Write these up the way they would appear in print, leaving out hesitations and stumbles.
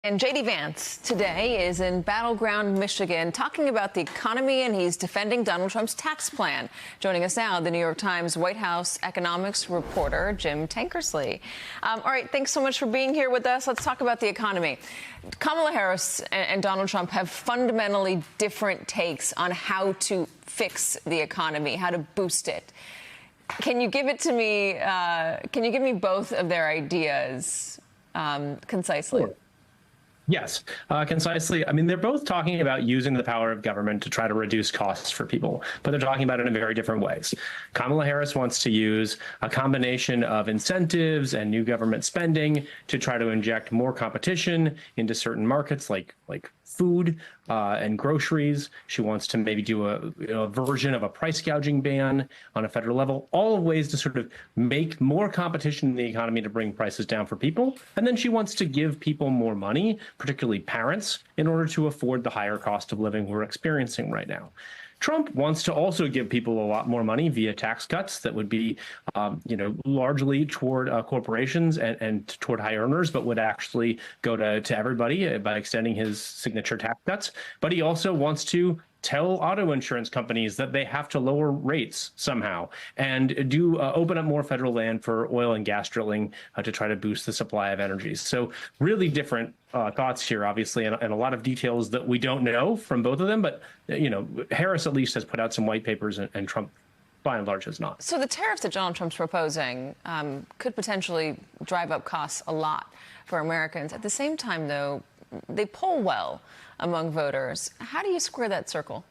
And J.D. Vance today is in battleground Michigan talking about the economy, and he's defending Donald Trump's tax plan. Joining us now, the New York Times White House economics reporter, Jim Tankersley. All right, thanks so much for being here with us. Let's talk about the economy. Kamala Harris and Donald Trump have fundamentally different takes on how to fix the economy, how to boost it. Can you give it to me? Can you give me both of their ideas concisely? Sure. Yes, concisely. I mean, they're both talking about using the power of government to try to reduce costs for people, but they're talking about it in very different ways. Kamala Harris wants to use a combination of incentives and new government spending to try to inject more competition into certain markets like food and groceries. She wants to maybe do a version of a price gouging ban on a federal level, all of ways to sort of make more competition in the economy to bring prices down for people. And then she wants to give people more money, particularly parents, in order to afford the higher cost of living we're experiencing right now. Trump wants to also give people a lot more money via tax cuts that would be, largely toward corporations and toward high earners, but would actually go to everybody by extending his signature tax cuts. But he also wants to tell auto insurance companies that they have to lower rates somehow and do open up more federal land for oil and gas drilling to try to boost the supply of energy. So really different thoughts here, obviously, and a lot of details that we don't know from both of them. But, Harris at least has put out some white papers and Trump by and large has not. So the tariffs that Donald Trump's proposing could potentially drive up costs a lot for Americans. At the same time, though, they poll well among voters. How do you square that circle?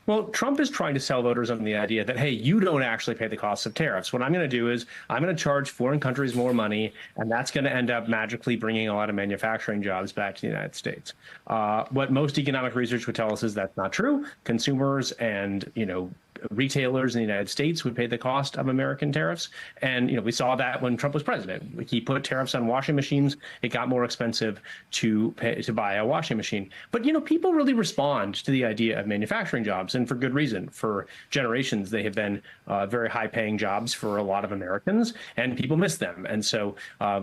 Well, Trump is trying to sell voters on the idea that, hey, you don't actually pay the cost of tariffs. What I'm going to do is I'm going to charge foreign countries more money, and that's going to end up magically bringing a lot of manufacturing jobs back to the United States. What most economic research would tell us is that's not true. Consumers and, retailers in the United States would pay the cost of American tariffs. And, we saw that when Trump was president. He put tariffs on washing machines. It got more expensive to buy a washing machine. But, people really respond to the idea of manufacturing jobs, and for good reason. For generations, they have been very high paying jobs for a lot of Americans, and people miss them. And so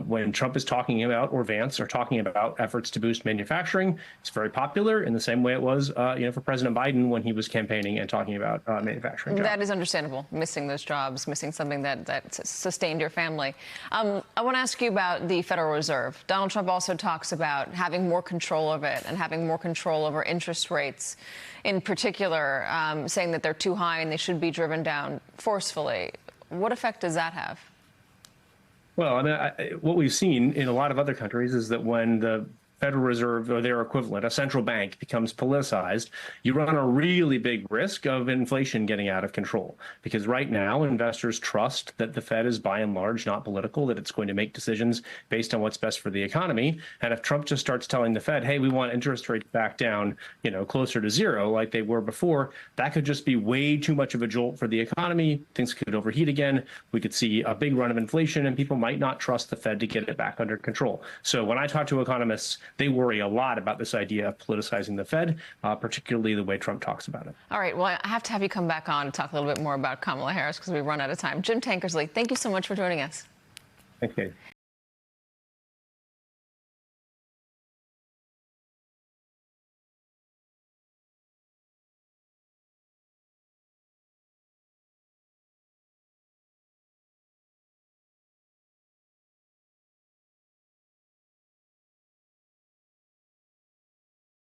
when Trump is talking about, or Vance are talking about efforts to boost manufacturing, it's very popular in the same way it was, for President Biden when he was campaigning and talking about manufacturing. That is understandable, missing those jobs, missing something that sustained your family. I want to ask you about the Federal Reserve. Donald Trump also talks about having more control of it and having more control over interest rates, in particular, saying that they're too high and they should be driven down forcefully. What effect does that have? Well, what we've seen in a lot of other countries is that when the Federal Reserve or their equivalent, a central bank, becomes politicized, you run a really big risk of inflation getting out of control. Because right now, investors trust that the Fed is by and large not political, that it's going to make decisions based on what's best for the economy. And if Trump just starts telling the Fed, hey, we want interest rates back down, closer to zero like they were before, that could just be way too much of a jolt for the economy. Things could overheat again. We could see a big run of inflation, and people might not trust the Fed to get it back under control. So when I talk to economists, they worry a lot about this idea of politicizing the Fed, particularly the way Trump talks about it. All right. Well, I have to have you come back on to talk a little bit more about Kamala Harris because we've run out of time. Jim Tankersley, thank you so much for joining us. Thanks, Kate.